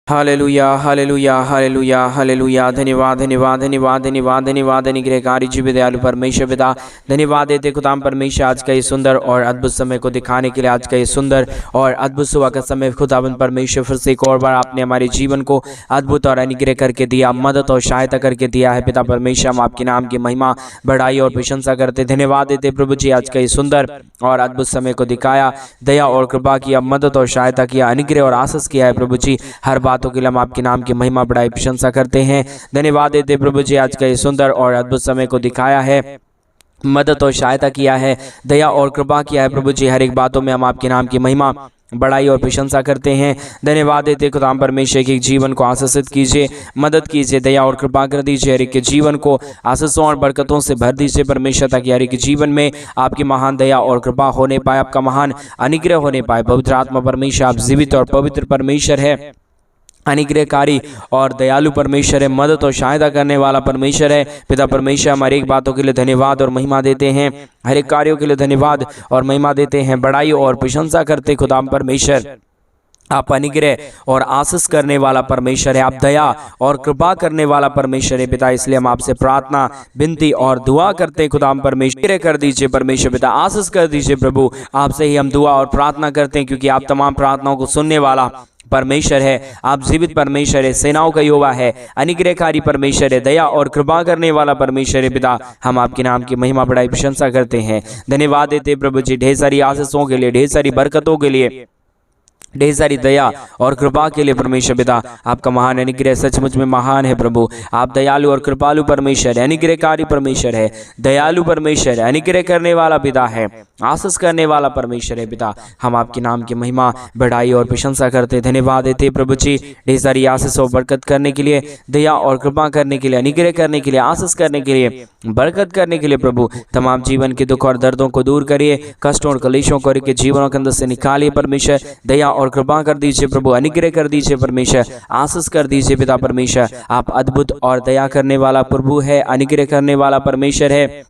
Hallelujah hallelujah hallelujah hallelujah. धन्यवाद धन्यवाद धन्यवाद धन्यवाद धन्यवाद अनुग्रहकारी जीव दयालु परमेश्वर पिता, धन्यवाद देते खुदाम परमेश्वर आज का ये सुंदर और अद्भुत समय को दिखाने के लिए। आज का ये सुंदर और अद्भुत सुबह का समय खुदावन परमेश्वर फिर से एक और बार आपने हमारे जीवन को अद्भुत और अनुग्रह करके दिया, मदद और सहायता करके दिया है। पिता परमेश्वर, हम आपके नाम की महिमा बढ़ाई और प्रशंसा करते धन्यवाद देते प्रभु जी। आज का ये सुंदर और अद्भुत समय को दिखाया, दया और कृपा किया, मदद और सहायता किया, अनुग्रह और आशीष किया है प्रभु जी। हर बातों के लिए हम आपके नाम की महिमा बढ़ाई प्रशंसा करते हैं, धन्यवाद देते प्रभु जी। आज का ये सुंदर और अद्भुत समय को दिखाया है, मदद और सहायता किया है, दया और कृपा किया है प्रभु जी। हर एक बातों में हम आपके नाम की महिमा बढ़ाई और प्रशंसा करते हैं, धन्यवाद देते खुदाम परमेश्वर के जीवन को आशीषित कीजिए, मदद कीजिए, दया और कृपा कर दीजिए। हर एक के जीवन को आशीषों और बरकतों से भर दीजिए परमेश्वर, ताकि हर एक के जीवन में आपकी महान दया और कृपा होने पाए, आपका महान अनुग्रह होने पाए। पवित्र आत्मा परमेश्वर, आप जीवित और पवित्र परमेश्वर है, अनुग्रहकारी और दयालु परमेश्वर है, मदद और सहायता करने वाला परमेश्वर है। पिता परमेश्वर, हमारे एक बातों के लिए धन्यवाद और महिमा देते हैं, हर एक कार्यों के लिए धन्यवाद और महिमा देते हैं, बड़ाई और प्रशंसा करते खुदाम परमेश्वर। आप अनुग्रह और आशीष करने वाला परमेश्वर है, आप दया और कृपा करने वाला परमेश्वर है पिता। इसलिए हम आपसे प्रार्थना, विनती और दुआ करते हैं खुदाम परमेश्वर, कर दीजिए परमेश्वर पिता, आशीष कर दीजिए प्रभु। आपसे ही हम दुआ और प्रार्थना करते हैं, क्योंकि आप तमाम प्रार्थनाओं को सुनने वाला परमेश्वर है, आप जीवित परमेश्वर है, सेनाओं का यहोवा है, अनुग्रहकारी परमेश्वर है, दया और कृपा करने वाला परमेश्वर है पिता। हम आपके नाम की महिमा बढ़ाई प्रशंसा करते हैं, धन्यवाद देते प्रभु जी। ढेर सारी आशीषों के लिए, ढेर सारी बरकतों के लिए, ढेर सारी दया और कृपा के लिए परमेश्वर पिता। आपका महान अनुग्रह सचमुच में महान है प्रभु। आप दयालु और कृपालु परमेश्वर है, अनुग्रहकारी परमेश्वर है, दयालु परमेश्वर है, अनुग्रह करने वाला पिता है, आशीष करने वाला परमेश्वर है पिता। हम आपके नाम की महिमा बढ़ाई और प्रशंसा करते, धन्यवाद देते प्रभु जी। ढेर सारी आशीष और बरकत करने के लिए, दया और कृपा करने के लिए, अनुग्रह करने के लिए, आशीष करने के लिए, बरकत करने के लिए प्रभु। तमाम जीवन के दुख और दर्दों को दूर करिए, कष्टों और कलेशों को के जीवनों के अंदर से निकालिए परमेश्वर। दया और कृपा कर दीजिए प्रभु, अनुग्रह कर दीजिए परमेश्वर, आशीष कर दीजिए पिता परमेश्वर। आप अद्भुत और दया करने वाला प्रभु है, अनुग्रह करने वाला परमेश्वर है,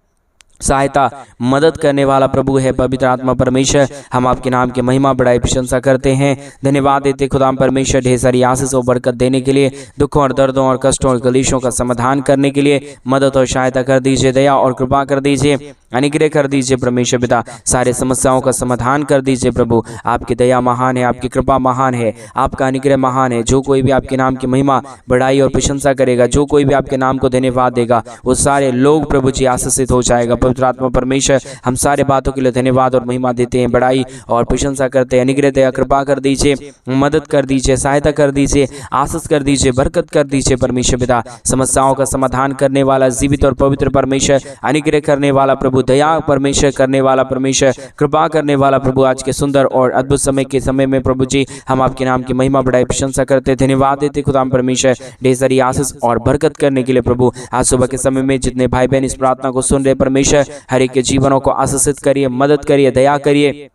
सहायता मदद करने वाला प्रभु है पवित्र आत्मा परमेश्वर। हम आपके नाम की महिमा बढ़ाई प्रशंसा करते हैं, धन्यवाद देते खुदाम परमेश्वर। ढेर सारी आशीष और बरकत देने के लिए, दुखों और दर्दों और कष्टों और कलेशों का समाधान करने के लिए मदद और सहायता कर दीजिए, दया और कृपा कर दीजिए, अनुग्रह कर दीजिए परमेश्वर पिता। सारे समस्याओं का समाधान कर दीजिए प्रभु। आपकी दया महान है, आपकी कृपा महान है, आपका अनुग्रह महान है। जो कोई भी आपके नाम की महिमा बढ़ाई और प्रशंसा करेगा, जो कोई भी आपके नाम को धन्यवाद देगा, वो सारे लोग प्रभु जी आशीषित हो जाएगा पवित्र आत्मा परमेश्वर। हम सारे बातों के लिए धन्यवाद और महिमा देते हैं, बढ़ाई और प्रशंसा करते हैं। अनुग्रह दया कृपा कर दीजिए, मदद कर दीजिए, सहायता कर दीजिए, आशीष कर दीजिए, बरकत कर दीजिए परमेश्वर पिता। समस्याओं का समाधान करने वाला जीवित और पवित्र परमेश्वर, अनुग्रह करने वाला प्रभु, दया परमेश्वर करने वाला परमेश्वर, कृपा करने वाला प्रभु। आज के सुंदर और अद्भुत समय के समय में प्रभु जी हम आपके नाम की महिमा बढ़ाई प्रशंसा करते, धन्यवाद देते खुदाम परमेश्वर। ढेर सारी आशीष और बरकत करने के लिए प्रभु। आज सुबह के समय में जितने भाई बहन इस प्रार्थना को सुन रहे परमेश्वर, हर एक के जीवनों को आशीषित करिए, मदद करिए, दया करिए,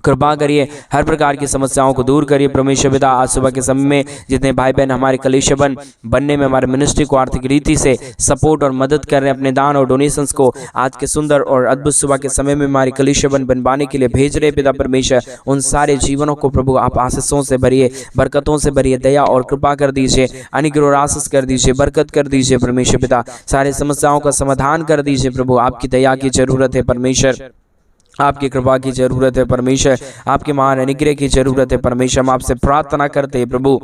कृपा करिए, हर प्रकार की समस्याओं को दूर करिए परमेश्वर पिता। आज सुबह के समय में जितने भाई बहन हमारे कलीसिया बनने में, हमारे मिनिस्ट्री को आर्थिक रीति से सपोर्ट और मदद कर रहे हैं, अपने दान और डोनेशंस को आज के सुंदर और अद्भुत सुबह के समय में हमारे कलीसिया बनवाने के लिए भेज रहे पिता परमेश्वर, उन सारे जीवनों को प्रभु आप आशीषों से भरिए, बरकतों से भरिए, दया और कृपा कर दीजिए, अनुग्रह और आशीष कर दीजिए, बरकत कर दीजिए परमेश्वर पिता। सारे समस्याओं का समाधान कर दीजिए प्रभु। आपकी दया की जरूरत है परमेश्वर, आपकी कृपा की जरूरत है परमेश्वर, आपके महान अनुग्रह की जरूरत है परमेश्वर। हम आपसे प्रार्थना करते हैं प्रभु,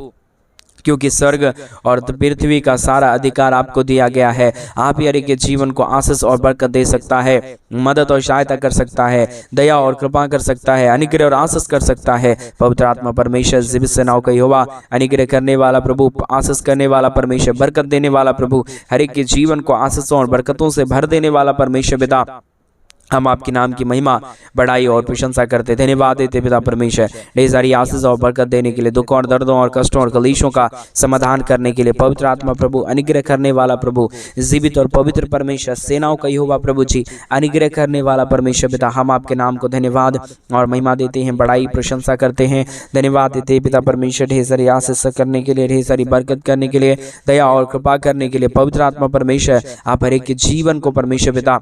क्योंकि स्वर्ग और पृथ्वी का सारा अधिकार आपको दिया गया है। आप ही हर एक के जीवन को आशीष और बरकत दे सकता है, मदद और सहायता कर सकता है, दया और कृपा कर सकता है, अनुग्रह और आशीष कर सकता है पवित्र आत्मा परमेश्वर। जीवित सेनाओं का यहोवा, अनुग्रह करने वाला प्रभु, आशीष करने वाला परमेश्वर, बरकत देने वाला प्रभु, हर एक के जीवन को आशीषों और बरकतों से भर देने वाला परमेश्वर पिता। हम आपके नाम की महिमा बढ़ाई और प्रशंसा करते, धन्यवाद देते पिता परमेश्वर। ढेर सारी आशीष और बरकत देने के लिए, दुखों और दर्दों और कष्टों और कलेशों का समाधान करने के लिए पवित्र आत्मा प्रभु, अनुग्रह करने वाला प्रभु, जीवित और पवित्र परमेश्वर, सेनाओं का यहोवा प्रभु जी, अनुग्रह करने वाला परमेश्वर पिता। हम आपके नाम को धन्यवाद और महिमा देते हैं, बढ़ाई प्रशंसा करते हैं, धन्यवाद देते हैं पिता परमेश्वर। ढेर सारी आशीष करने के लिए, ढेर सारी बरकत करने के लिए, दया और कृपा करने के लिए पवित्र आत्मा परमेश्वर। आप हर एक के जीवन को परमेश्वर पिता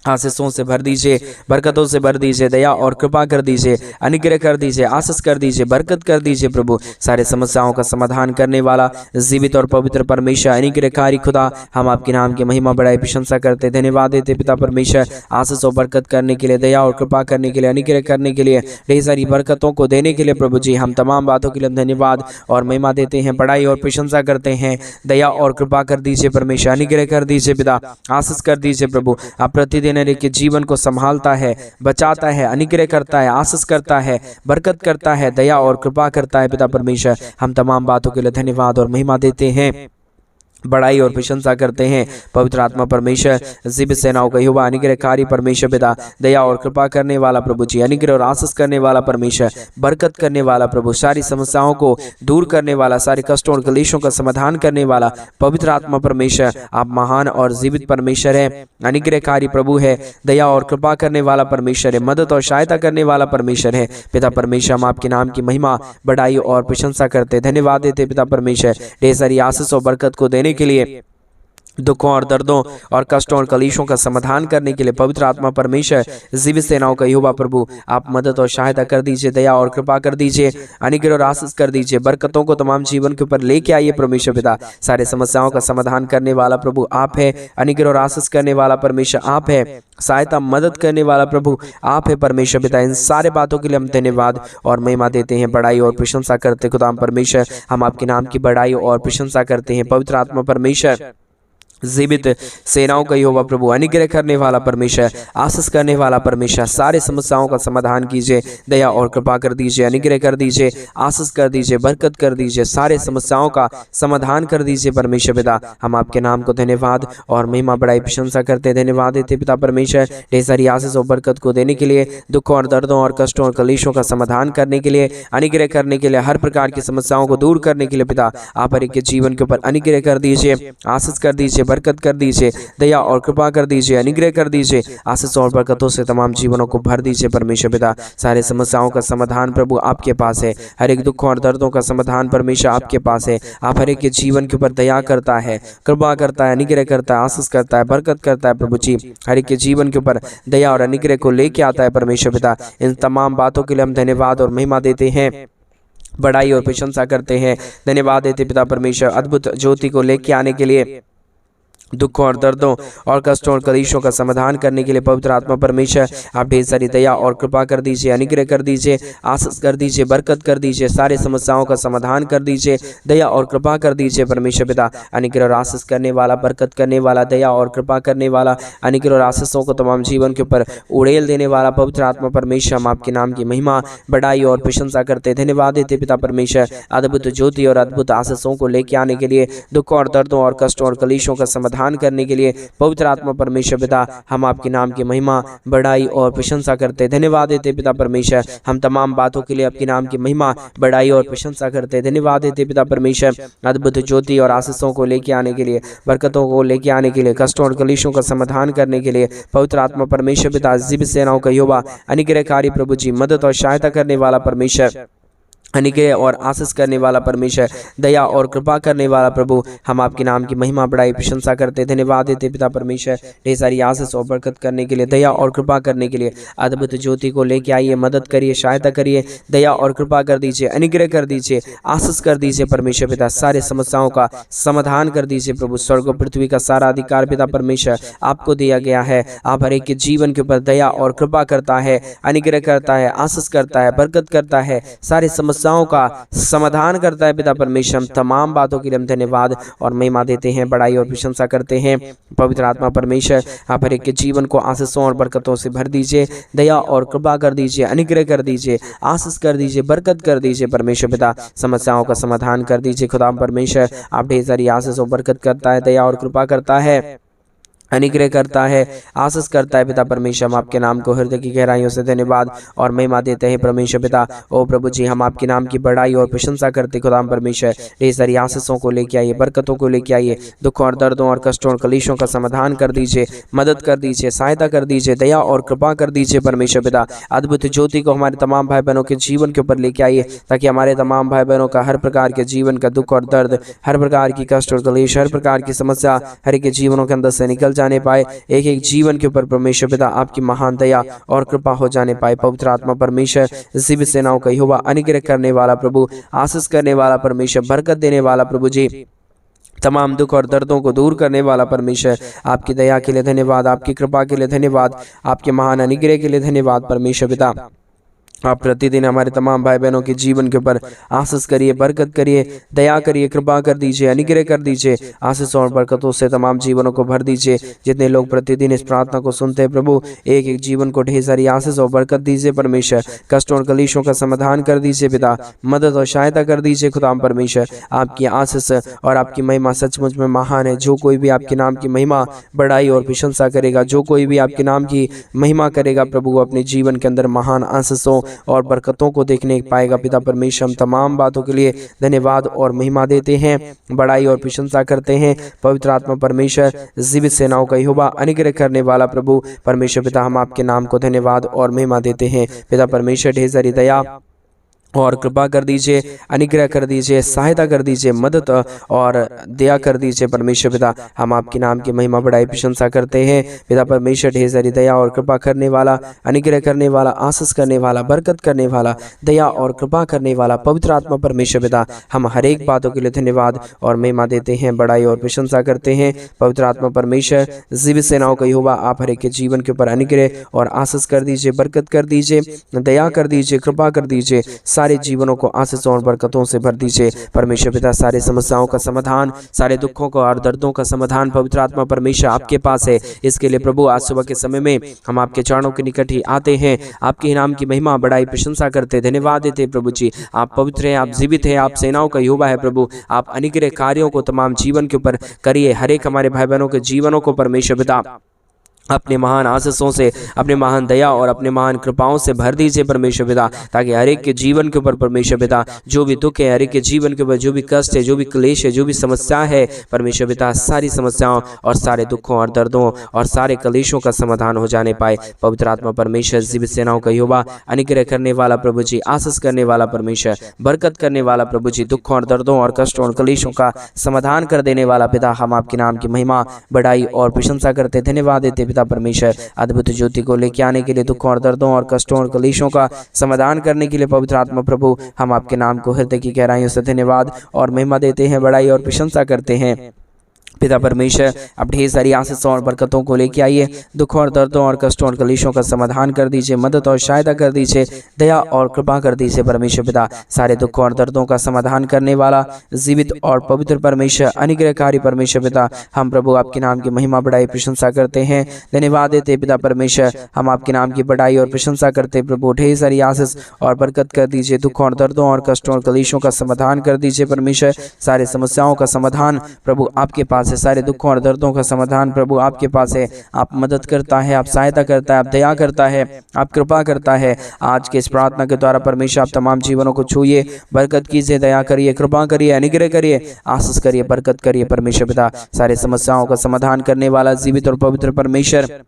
आशीषों से भर दीजिए, बरकतों से भर दीजिए, दया और कृपा कर दीजिए, अनुग्रह कर दीजिए, आशीष कर दीजिए, बरकत कर दीजिए प्रभु। सारे समस्याओं का समाधान करने वाला जीवित और पवित्र परमेश्वर, अनुग्रहकारी खुदा, हम आपके नाम की महिमा बड़ाई प्रशंसा करते, धन्यवाद देते पिता परमेश्वर, आशीष और बरकत करने के लिए, दया और कृपा करने के लिए, अनुग्रह करने के लिए, ढेर सारी बरकतों को देने के लिए प्रभु जी। हम तमाम बातों के लिए धन्यवाद और महिमा देते हैं, बड़ाई और प्रशंसा करते हैं। दया और कृपा कर दीजिए परमेश्वर, अनुग्रह कर दीजिए पिता, आशीष कर दीजिए प्रभु। आप प्रतिदिन के जीवन को संभालता है, बचाता है, अनुग्रह करता है, आशीष करता है, बरकत करता है, दया और कृपा करता है पिता परमेश्वर। हम तमाम बातों के लिए धन्यवाद और महिमा देते हैं, बड़ाई और प्रशंसा करते हैं। पवित्र आत्मा परमेश्वर, जीवित सेनाओं का यहोवा, अनुग्रहकारी परमेश्वर पिता, दया और कृपा करने वाला प्रभु जी, अनुग्रह और आशीष करने वाला परमेश्वर, बरकत करने वाला प्रभु, सारी समस्याओं को दूर करने वाला, सारे कष्टों और क्लेशों का समाधान करने वाला पवित्र आत्मा परमेश्वर, आप महान और जीवित परमेश्वर है, अनुग्रहकारी प्रभु है, दया और कृपा करने वाला परमेश्वर है, मदद और सहायता करने वाला परमेश्वर है पिता परमेश्वर। हम आपके नाम की महिमा, बड़ाई और प्रशंसा करते, धन्यवाद देते पिता परमेश्वर, ढेर सारी आशीष और बरकत को देने के लिए, दुखों और दर्दों और कष्टों और कलेशों का समाधान करने के लिए पवित्र आत्मा परमेश्वर, जीवित सेनाओं का यहोवा प्रभु, आप मदद और सहायता कर दीजिए, दया और कृपा कर दीजिए, अनुग्रह और आशीष कर दीजिए, बरकतों को तमाम जीवन के ऊपर लेके आइए परमेश्वर पिता। सारे समस्याओं का समाधान करने वाला प्रभु आप है, अनुग्रह और आशीष करने वाला परमेश्वर आप है, सहायता मदद करने वाला प्रभु आप है परमेश्वर पिता। इन सारे बातों के लिए हम धन्यवाद और महिमा देते हैं, बड़ाई और प्रशंसा करते खुदा परमेश्वर। हम आपके नाम की बड़ाई और प्रशंसा करते हैं पवित्र आत्मा परमेश्वर, जीवित सेनाओं का यहोवा प्रभु, अनुग्रह करने वाला परमेश्वर, आशीष करने वाला परमेश्वर, सारे समस्याओं का समाधान कीजिए, दया और कृपा कर दीजिए, अनुग्रह कर दीजिए, आशीष कर दीजिए, बरकत कर दीजिए, सारे समस्याओं का समाधान कर दीजिए परमेश्वर पिता। हम आपके नाम को धन्यवाद और महिमा बड़ाई प्रशंसा करते, धन्यवाद देते पिता परमेश्वर, ढेर सारी आशीष और बरकत को देने के लिए, दुखों और दर्दों और कष्टों और कलेशों का समाधान करने के लिए, अनुग्रह करने के लिए, हर प्रकार की समस्याओं को दूर करने के लिए पिता आप हर एक के जीवन के ऊपर अनुग्रह कर दीजिए, आशीष कर दीजिए, बरकत कर दीजिए, दया और कृपा कर दीजिए, अनुग्रह कर दीजिए, आशीष और बरकतों से तमाम जीवनों को भर दीजिए परमेश्वर पिता। सारे समस्याओं का समाधान प्रभु आपके पास है, हर एक दुखों और दर्दों का समाधान परमेश्वर आपके पास है। आप हर एक के जीवन के ऊपर दया करता है, कृपा करता है, अनुग्रह करता है, आशीष करता है, बरकत करता है प्रभु जी, हर एक के जीवन के ऊपर दया और अनुग्रह को लेके आता है परमेश्वर पिता। इन तमाम बातों के लिए हम धन्यवाद और महिमा देते हैं, बड़ाई और प्रशंसा करते हैं, धन्यवाद देते पिता परमेश्वर, अद्भुत ज्योति को लेके आने के लिए, दुखों और दर्दों और कष्टों और कलेशों का समाधान करने के लिए पवित्र आत्मा परमेश्वर आप ढेर सारी दया और कृपा कर दीजिए, अनुग्रह कर दीजिए, आशीष कर दीजिए, बरकत कर दीजिए, सारे समस्याओं का समाधान कर दीजिए, दया और कृपा कर दीजिए परमेश्वर पिता। अनुग्रह और आशीष करने वाला, बरकत करने वाला, दया और कृपा करने वाला, अनुग्रह और आशीषों को तमाम जीवन के ऊपर उड़ेल देने वाला पवित्र आत्मा परमेश्वर, हम आपके नाम की महिमा, बड़ाई और प्रशंसा करते, धन्यवाद देते पिता परमेश्वर, अद्भुत ज्योति और अद्भुत आशीषों को लेके आने के लिए, दुखों और दर्दों और कष्टों और कलेशों का समाधान करने के लिए पवित्र आत्मा परमेश्वर पिता हम आपके नाम की महिमा, बड़ाई और प्रशंसा करते, धन्यवाद देते पिता परमेश्वर। हम तमाम बातों के लिए आपके नाम की महिमा, बड़ाई और प्रशंसा करते, धन्यवाद देते पिता परमेश्वर, अद्भुत ज्योति और आशीषों को लेके आने के लिए, बरकतों को लेके आने के लिए, कष्टों और कलेशों का समाधान करने के लिए पवित्र आत्मा परमेश्वर पिता, जीवित सेनाओं का यहोवा, अनुग्रहकारी प्रभु जी, मदद और सहायता करने वाला परमेश्वर, अनुग्रह और आशीष करने वाला परमेश्वर, दया और कृपा करने वाला प्रभु, हम आपके नाम की महिमा, बड़ाई प्रशंसा करते, धन्यवाद देते पिता परमेश्वर, ढेर सारी आशीष और बरकत करने के लिए, दया और कृपा करने के लिए, अद्भुत ज्योति को लेके आइए, मदद करिए, सहायता करिए, दया और कृपा कर दीजिए, अनुग्रह कर दीजिए, आशीष कर दीजिए परमेश्वर पिता, सारे समस्याओं का समाधान कर दीजिए प्रभु। स्वर्ग और पृथ्वी का सारा अधिकार पिता परमेश्वर आपको दिया गया है। आप हर एक के जीवन के ऊपर दया और कृपा करता है, अनुग्रह करता है, आशीष करता है, बरकत करता है, सारे समस्याओं का समाधान करता है पिता परमेश्वर। हम तमाम बातों के लिए हम धन्यवाद और महिमा देते हैं, बड़ाई और प्रशंसा करते हैं पवित्र आत्मा परमेश्वर। आप हर एक के जीवन को आशीषों और बरकतों से भर दीजिए, दया और कृपा कर दीजिए, अनुग्रह कर दीजिए, आशीष कर दीजिए, बरकत कर दीजिए परमेश्वर पिता। समस्याओं का समाधान कर दीजिए खुदा परमेश्वर। आप ढेर सारी आशीष और बरकत करता है, दया और कृपा करता है, अनुग्रह करता है, आशीष करता है पिता परमेश्वर। हम आपके नाम को हृदय की गहराइयों से धन्यवाद और महिमा देते हैं परमेश्वर पिता। ओ प्रभु जी, हम आपके नाम की बड़ाई और प्रशंसा करते खुदा परमेश्वर। ढेर सारी आशीषों को लेके आइए, बरकतों को लेके आइए, दुखों और दर्दों और कष्टों और कलेशों का समाधान कर दीजिए, मदद कर दीजिए, सहायता कर दीजिए, दया और कृपा कर दीजिए परमेश्वर पिता। अद्भुत ज्योति को हमारे तमाम भाई बहनों के जीवन के ऊपर लेके आइए, ताकि हमारे तमाम भाई बहनों का हर प्रकार के जीवन का दुख और दर्द, हर प्रकार की कष्ट और कलेश, हर प्रकार की समस्या हर एक के जीवनों के अंदर से निकल जाए जाने पाए, एक एक जीवन के ऊपर परमेश्वर पिता आपकी महान दया और कृपा हो जाने पाए। पवित्र आत्मा परमेश्वर, जीवित सेनाओं का यहोवा, अनुग्रह करने वाला प्रभु, आशीष करने वाला परमेश्वर, बरकत देने वाला प्रभु जी, तमाम दुख और दर्दों को दूर करने वाला परमेश्वर, आपकी दया के लिए धन्यवाद, आपकी कृपा के लिए धन्यवाद, आपके महान अनुग्रह के लिए धन्यवाद परमेश्वर पिता। आप प्रतिदिन हमारे तमाम भाई बहनों के जीवन के ऊपर आशीष करिए, बरकत करिए, दया करिए, कृपा कर दीजिए, अनुग्रह कर दीजिए, आशीष और बरकतों से तमाम जीवनों को भर दीजिए। जितने लोग प्रतिदिन इस प्रार्थना को सुनते हैं प्रभु, एक एक जीवन को ढेर सारी आशीष और बरकत दीजिए परमेश्वर। कष्टों और कलेशों का समाधान कर दीजिए पिता, मदद और सहायता कर दीजिए खुदाम परमेश्वर। आपकी आशीष और आपकी महिमा सचमुच में महान है। जो कोई भी आपके नाम की महिमा, बड़ाई और प्रशंसा करेगा, जो कोई भी आपके नाम की महिमा करेगा प्रभु, अपने जीवन के अंदर महान आशीषों और बरकतों को देखने पाएगा पिता परमेश्वर। हम तमाम बातों के लिए धन्यवाद और महिमा देते हैं, बड़ाई और प्रशंसा करते हैं। पवित्र आत्मा परमेश्वर, जीवित सेनाओं का यहोवा, अनुग्रह करने वाला प्रभु परमेश्वर पिता, हम आपके नाम को धन्यवाद और महिमा देते हैं पिता परमेश्वर। ढेर सारी दया और कृपा कर दीजिए, अनुग्रह कर दीजिए, सहायता कर दीजिए, मदद और दया कर दीजिए परमेश्वर पिता। हम आपके नाम की महिमा बड़ाई प्रशंसा करते हैं पिता परमेश्वर। ढेर सारी दया और कृपा करने वाला, अनुग्रह करने वाला, आशीष करने वाला, बरकत करने वाला, दया और कृपा करने वाला पवित्र आत्मा परमेश्वर पिता, हम हर एक बातों के लिए धन्यवाद और महिमा देते हैं, बड़ाई और प्रशंसा करते हैं पवित्र आत्मा परमेश्वर। जीवित सेनाओं का यहोवा, आप हर एक के जीवन के ऊपर अनुग्रह और आशीष कर दीजिए, बरकत कर दीजिए, दया कर दीजिए, कृपा कर दीजिए, सारे जीवनों को आशीषों और बरकतों से भर दीजिए परमेश्वर पिता। सारे समस्याओं का समाधान, सारे दुखों का और दर्दों का समाधान पवित्र आत्मा परमेश्वर आपके पास है। इसके लिए प्रभु आज सुबह के समय में हम आपके चरणों के निकट ही आते हैं, आपके नाम की महिमा, बड़ाई, प्रशंसा करते, धन्यवाद देते प्रभु जी। आप पवित्र हैं, आप जीवित हैं, आप सेनाओं का यहोवा है प्रभु। आप अनुग्रह कार्यों को तमाम जीवन के ऊपर करिए, हर एक हमारे भाई बहनों के जीवनों को परमेश्वर पिता अपने महान आशीषों से, अपने महान दया और अपने महान कृपाओं से भर दीजिए परमेश्वर पिता, ताकि हर एक के जीवन के ऊपर परमेश्वर पिता जो भी दुख है, हर एक के जीवन के ऊपर जो भी कष्ट है, जो भी क्लेश है, जो भी समस्या है परमेश्वर पिता, सारी समस्याओं और सारे दुखों और दर्दों और सारे क्लेशों का समाधान हो जाने पाए पवित्र आत्मा परमेश्वर। जीवित सेनाओं का यहोवा, अनुग्रह करने वाला प्रभु जी, आशीष करने वाला परमेश्वर, बरकत करने वाला प्रभु जी, दुखों और दर्दों और कष्टों और क्लेशों का समाधान कर देने वाला पिता, हम आपके नाम की महिमा, बड़ाई और प्रशंसा करते, धन्यवाद देते पिता परमेश्वर। अद्भुत ज्योति को लेके आने के लिए, दुखों और दर्दों और कष्टों और क्लेशों का समाधान करने के लिए पवित्र आत्मा प्रभु, हम आपके नाम को हृदय की गहराइयों से धन्यवाद और महिमा देते हैं, बड़ाई और प्रशंसा करते हैं पिता परमेश्वर। अब ढेर सारी आशीषों और बरकतों को लेके आइए, दुखों और दर्दों और कष्टों और क्लेशों का समाधान कर दीजिए, मदद और सहायता कर दीजिए, दया और कृपा कर दीजिए परमेश्वर पिता। सारे दुखों और दर्दों का समाधान करने वाला जीवित और पवित्र परमेश्वर, अनुग्रहकारी परमेश्वर पिता, हम प्रभु आपके नाम की महिमा, बड़ाई, प्रशंसा करते हैं, धन्यवाद देते पिता परमेश्वर। हम आपके नाम की बड़ाई और प्रशंसा करते प्रभु। ढेर सारी आशीष और बरकत कर दीजिए, दुखों और दर्दों और कष्टों और क्लेशों का समाधान कर दीजिए परमेश्वर। सारे समस्याओं का समाधान प्रभु आपके पास है, सारे दुखों और दर्दों का समाधान प्रभु आपके पास है। आप मदद करता है, आप सहायता करता है, आप दया करता है, आप कृपा करता है। आज के इस प्रार्थना के द्वारा परमेश्वर आप तमाम जीवनों को छूइए, बरकत कीजिए, दया करिए, कृपा करिए, अनुग्रह करिए, आशीष करिए, बरकत करिए परमेश्वर पिता। सारे समस्याओं का समाधान करने वाला जीवित और पवित्र परमेश्वर,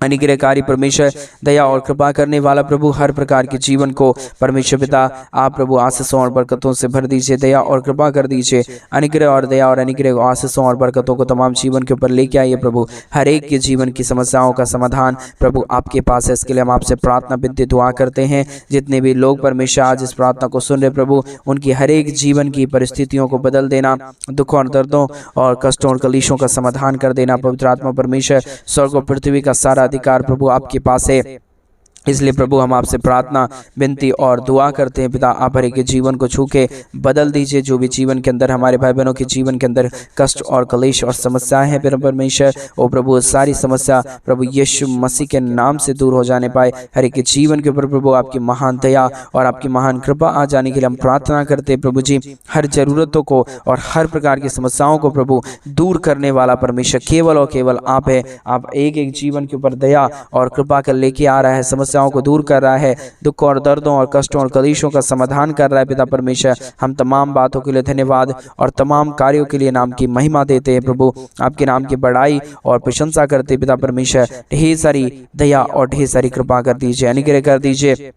अनुग्रहकारी परमेश्वर, दया और कृपा करने वाला प्रभु, हर प्रकार के जीवन को परमेश्वर पिता आप प्रभु आशीषों और बरकतों से भर दीजिए, दया और कृपा कर दीजिए, अनुग्रह और दया और अनुग्रह आशीषों और बरकतों को तमाम जीवन के ऊपर लेके आइए प्रभु। हर एक के जीवन की समस्याओं का समाधान प्रभु आपके पास है। इसके लिए हम आपसे प्रार्थना विनती दुआ करते हैं। जितने भी लोग परमेश्वर आज इस प्रार्थना को सुन रहे प्रभु, उनकी हर एक जीवन की परिस्थितियों को बदल देना, दुखों और दर्दों और कष्टों और क्लेशों का समाधान कर देना पवित्र आत्मा परमेश्वर। स्वर्ग और पृथ्वी का सारा अधिकार प्रभु आपके पास है। इसलिए प्रभु हम आपसे प्रार्थना, विनती और दुआ करते हैं पिता, आप हर एक के जीवन को छू के बदल दीजिए। जो भी जीवन के अंदर, हमारे भाई बहनों के जीवन के अंदर कष्ट और क्लेश और समस्याएं हैं परमेश्वर, ओ प्रभु सारी समस्या प्रभु यीशु मसीह के नाम से दूर हो जाने पाए। हर एक के जीवन के ऊपर प्रभु आपकी महान दया और आपकी महान कृपा आ जाने के लिए हम प्रार्थना करते हैं प्रभु जी। हर जरूरतों को और हर प्रकार की समस्याओं को प्रभु दूर करने वाला परमेश्वर केवल और केवल आप है। आप एक एक जीवन के ऊपर दया और कृपा कर लेके आ रहा है, समस्याओं को दूर कर रहा है, दुख और दर्दों और कष्टों और क्लेशों का समाधान कर रहा है पिता परमेश्वर। हम तमाम बातों के लिए धन्यवाद और तमाम कार्यों के लिए नाम की महिमा देते हैं प्रभु। आपके नाम की बड़ाई और प्रशंसा करते पिता परमेश्वर। ढेर सारी दया और ढेर सारी कृपा कर दीजिए, अनुग्रह कर दीजिए,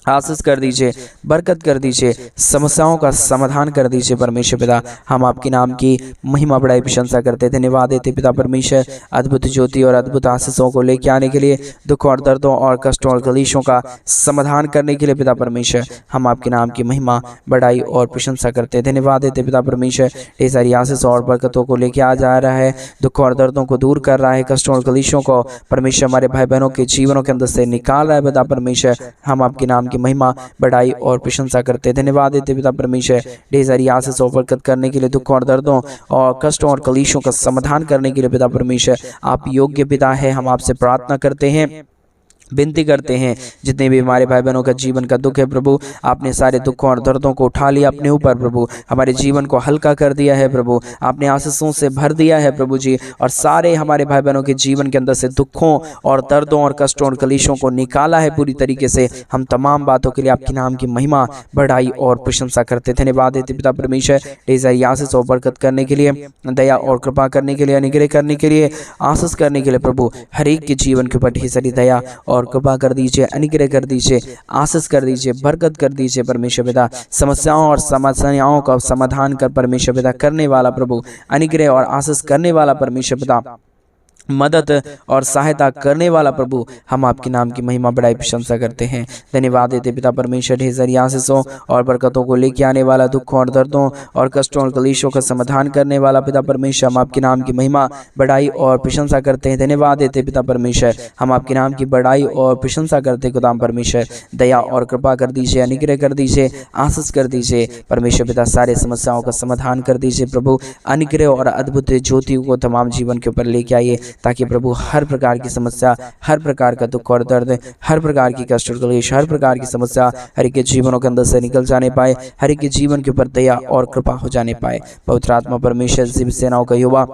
आशीष कर दीजिए, बरकत कर दीजिए, समस्याओं का समाधान कर दीजिए परमेश्वर पिता। हम आपके नाम की महिमा बड़ाई प्रशंसा करते, धन्यवाद देते पिता परमेश्वर, अद्भुत ज्योति और अद्भुत आशीषों को लेके आने के लिए, दुख और दर्दों और कष्टों और कलेशों का समाधान करने के लिए पिता परमेश्वर। हम आपके नाम की महिमा बड़ाई और प्रशंसा करते, धन्यवाद देते पिता परमेश्वर। ढेर सारी आशीष और बरकतों को लेके आ जा रहा है, दुख और दर्दों को दूर कर रहा है, कष्टों और कलेशों को परमेश्वर हमारे भाई बहनों के जीवनों के अंदर से निकाल रहा है पिता परमेश्वर। हम आपके नाम की महिमा बड़ाई और प्रशंसा करते, धन्यवाद देते पिता परमेश्वर। ढेर सारी आशीष और बरकत करने के लिए, दुख और दर्दों और कष्टों और कलेशों का समाधान करने के लिए पिता परमेश्वर। आप योग्य पिता है, हम आपसे प्रार्थना करते हैं, विनती करते हैं। जितने भी हमारे भाई बहनों का जीवन का दुख है प्रभु, आपने सारे दुखों और दर्दों को उठा लिया अपने ऊपर प्रभु, हमारे जीवन को हल्का कर दिया है प्रभु, आपने आशीषों से भर दिया है प्रभु जी, और सारे हमारे भाई बहनों के जीवन के अंदर से दुखों और दर्दों और कष्टों और कलेशों को निकाला है पूरी तरीके से। हम तमाम बातों के लिए आपके नाम की महिमा बढ़ाई और प्रशंसा करते, धन्यवाद देते पिता परमेश्वर। ढेर सारी आशीष और बरकत करने के लिए, दया और कृपा करने के लिए, अनुग्रह करने के लिए, आशीष करने के लिए प्रभु, हर एक के जीवन के ऊपर ढेर सारी दया और कृपा कर दीजिए, अनुग्रह कर दीजिए, आशीष कर दीजिए, बरकत कर दीजिए परमेश्वर पिता। समस्याओं और समस्याओं का समाधान कर परमेश्वर पिता करने वाला प्रभु, अनुग्रह और आशीष करने वाला परमेश्वर पिता, मदद और सहायता करने वाला प्रभु, हम आपके नाम की महिमा बड़ाई प्रशंसा करते हैं, धन्यवाद देते पिता परमेश्वर। ढेर सारी आशीषों और बरकतों को लेके आने वाला, दुखों और दर्दों और कष्टों और कलेशों का समाधान करने वाला पिता परमेश्वर, हम आपके नाम की महिमा बड़ाई और प्रशंसा करते हैं, धन्यवाद देते पिता परमेश्वर। हम आपके नाम की बड़ाई और प्रशंसा करते खुदाम परमेश्वर, दया और कृपा कर दीजिए, अनुग्रह कर दीजिए, आशीष कर दीजिए परमेश्वर पिता। सारे समस्याओं का समाधान कर दीजिए प्रभु, अनुग्रह और अद्भुत ज्योति को तमाम जीवन के ऊपर लेके आइए, ताकि प्रभु हर प्रकार की समस्या, हर प्रकार का दुख और दर्द, हर प्रकार की कष्ट और क्लेश, हर प्रकार की समस्या हर एक के जीवनों के अंदर से निकल जाने पाए, हर एक के जीवन के ऊपर दया और कृपा हो जाने पाए। पवित्र आत्मा परमेश्वर, शिव सेनाओं का युवा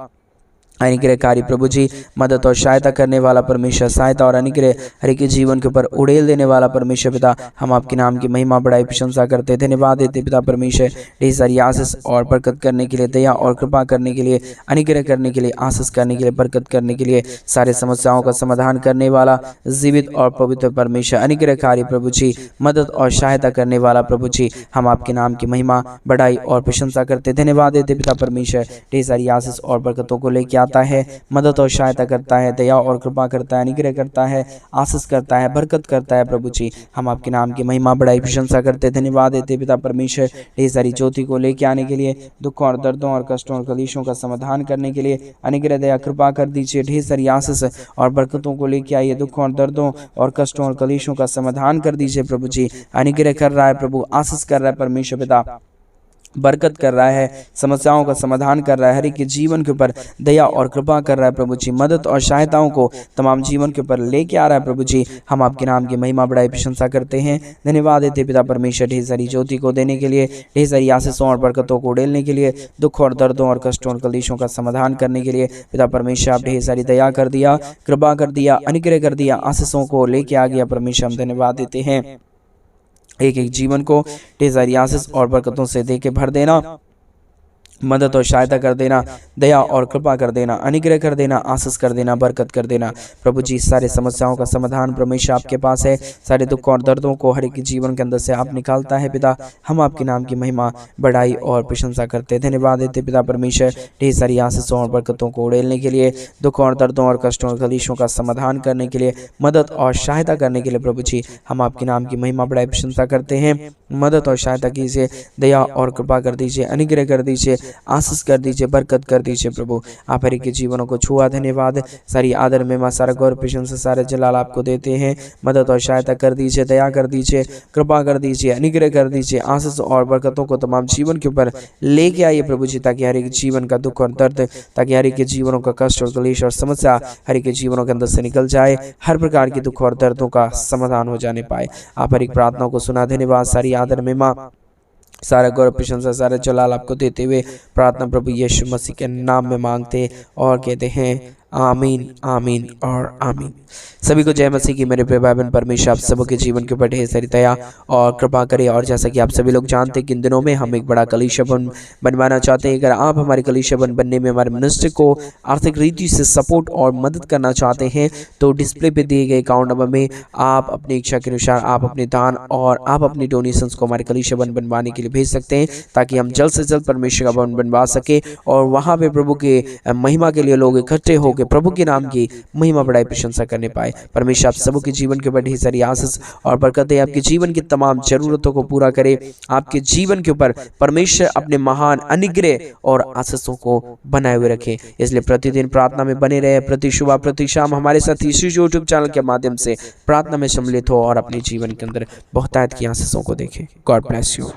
अनुग्रहकारी प्रभु जी, मदद और सहायता करने वाला परमेश्वर, सहायता और अनुग्रह हर एक के जीवन के ऊपर उड़ेल देने वाला परमेश्वर पिता, हम आपके नाम की महिमा बड़ाई प्रशंसा करते, धन्यवाद देते पिता परमेश्वर। ढेर सारी आशीष और बरकत करने के लिए, दया और कृपा करने के लिए, अनुग्रह करने के लिए, आशीष करने के लिए, बरकत करने के लिए, सारे समस्याओं का समाधान करने वाला जीवित और पवित्र परमेश्वर, अनुग्रहकारी प्रभु जी, मदद और सहायता करने वाला प्रभु जी, हम आपके नाम की महिमा बड़ाई और प्रशंसा करते, धन्यवाद देते पिता परमेश्वर। ढेर सारी आशीष और बरकतों को लेकर आता है, मदद और सहायता करता है, दया और कृपा करता है, अनुग्रह करता है, आशीष करता है, बरकत करता है प्रभु जी, हम आपके नाम की महिमा बड़ाई प्रशंसा करते, धन्यवाद देते पिता परमेश्वर। ढेर सारी ज्योति को लेके आने के लिए, दुखों और दर्दों और कष्टों और कलेशों का समाधान करने के लिए, अनुग्रह दया कृपा कर दीजिए। ढेर सारी आशीष और बरकतों को लेके आइए, दुखों और दर्दों और कष्टों और कलेशों का समाधान कर दीजिए प्रभु जी, अनुग्रह कर रहा है प्रभु, आशीष कर रहा है परमेश्वर पिता, बरकत कर रहा है, समस्याओं का समाधान कर रहा है, हर एक के जीवन के ऊपर दया और कृपा कर रहा है प्रभु जी, मदद और सहायताओं को तमाम जीवन के ऊपर लेके आ रहा है प्रभु जी, हम आपके नाम की महिमा बड़ाई प्रशंसा करते हैं, धन्यवाद देते पिता परमेश्वर। ढेर सारी ज्योति को देने के लिए, ढेर सारी आशीषों और बरकतों को उड़ेलने के लिए, दुख और दर्दों और कष्टों और कलेशों का समाधान करने के लिए पिता परमेश्वर, आप ढेर सारी दया कर दिया, कृपा कर दिया, अनुग्रह कर दिया, आशीषों को लेके आ गया परमेश्वर, हम धन्यवाद देते हैं। एक एक जीवन को ढेर सारी आशीष और बरकतों से दे के भर देना, मदद और सहायता कर देना, दया और कृपा कर देना, अनुग्रह कर देना, आशीष कर देना, बरकत कर देना प्रभु जी। सारे समस्याओं का समाधान परमेश्वर आपके पास है, सारे दुख और दर्दों को हर एक जीवन के अंदर से आप निकालता है पिता, हम आपके नाम की महिमा बड़ाई और प्रशंसा करते, धन्यवाद देते पिता परमेश्वर। ढेर सारी आशीषों और बरकतों को उड़ेलने के लिए, दुख और दर्दों और कष्टों और कलेशों का समाधान करने के लिए, मदद और सहायता करने के लिए प्रभु जी, हम आपके नाम की महिमा बड़ाई प्रशंसा करते हैं। मदद और सहायता कीजिए, दया और कृपा कर दीजिए, अनुग्रह कर दीजिए, आशीष कर दीजिए, बरकत कर दीजिए प्रभु। आप हर एक के जीवनों को छुआ, धन्यवाद। सारी आदर में सारा गौरव प्रशंसा सारे जलाल आपको देते हैं। मदद और सहायता कर दीजिए, दया कर दीजिए, कृपा कर दीजिए, अनुग्रह कर दीजिए, आशीष और बरकतों को तमाम जीवन के ऊपर लेके आइए प्रभु जी, ताकि हर एक जीवन का दुख और दर्द, ताकि हर एक के जीवनों का कष्ट और क्लेश और समस्या हर एक के जीवनों के अंदर से निकल जाए, हर प्रकार के दुख और दर्दों का समाधान हो जाने पाए। आप हर एक प्रार्थनाओं को सुना, धन्यवाद। सारी आदर में सारा गौरव प्रशंसा सारा जलाल आपको देते हुए प्रार्थना प्रभु यीशु मसीह के नाम में मांगते और कहते हैं आमीन, आमीन और आमीन। सभी को जय मसीह की। मेरे प्रिय भाई बहन, परमेश्वर आप सबके जीवन के ऊपर ढेर सारी दया और कृपा करे। और जैसा कि आप सभी लोग जानते हैं कि इन दिनों में हम एक बड़ा कलीसिया बनवाना चाहते हैं। अगर आप हमारे कलीसिया बनने में हमारे मिनिस्ट्री को आर्थिक रीति से सपोर्ट और मदद करना चाहते हैं तो डिस्प्ले पे दिए गए अकाउंट नंबर में आप अपनी इच्छा के अनुसार आप अपने दान और आप अपनी डोनेशंस को हमारे कलीसिया बनवाने के लिए भेज सकते हैं, ताकि हम जल्द से जल्द परमेश्वर का भवन बनवा सके और वहाँ पे प्रभु के महिमा के लिए लोग इकट्ठे होकर प्रभु के नाम की महिमा बढ़ाई प्रशंसा करने पाए। परमेश्वर आप सबों के जीवन के ऊपर ढेर सारी आशीष और बरकतें, आपके जीवन की तमाम जरूरतों को पूरा करे। आपके जीवन के ऊपर परमेश्वर अपने महान अनुग्रह और आशीषों को बनाए हुए रखे। इसलिए प्रतिदिन प्रार्थना में बने रहे। प्रति सुबह प्रति शाम हमारे साथ इसी यूट्यूब चैनल के माध्यम से प्रार्थना में सम्मिलित हो और अपने जीवन के अंदर बहुतायत की आशीषों को देखें। God bless you.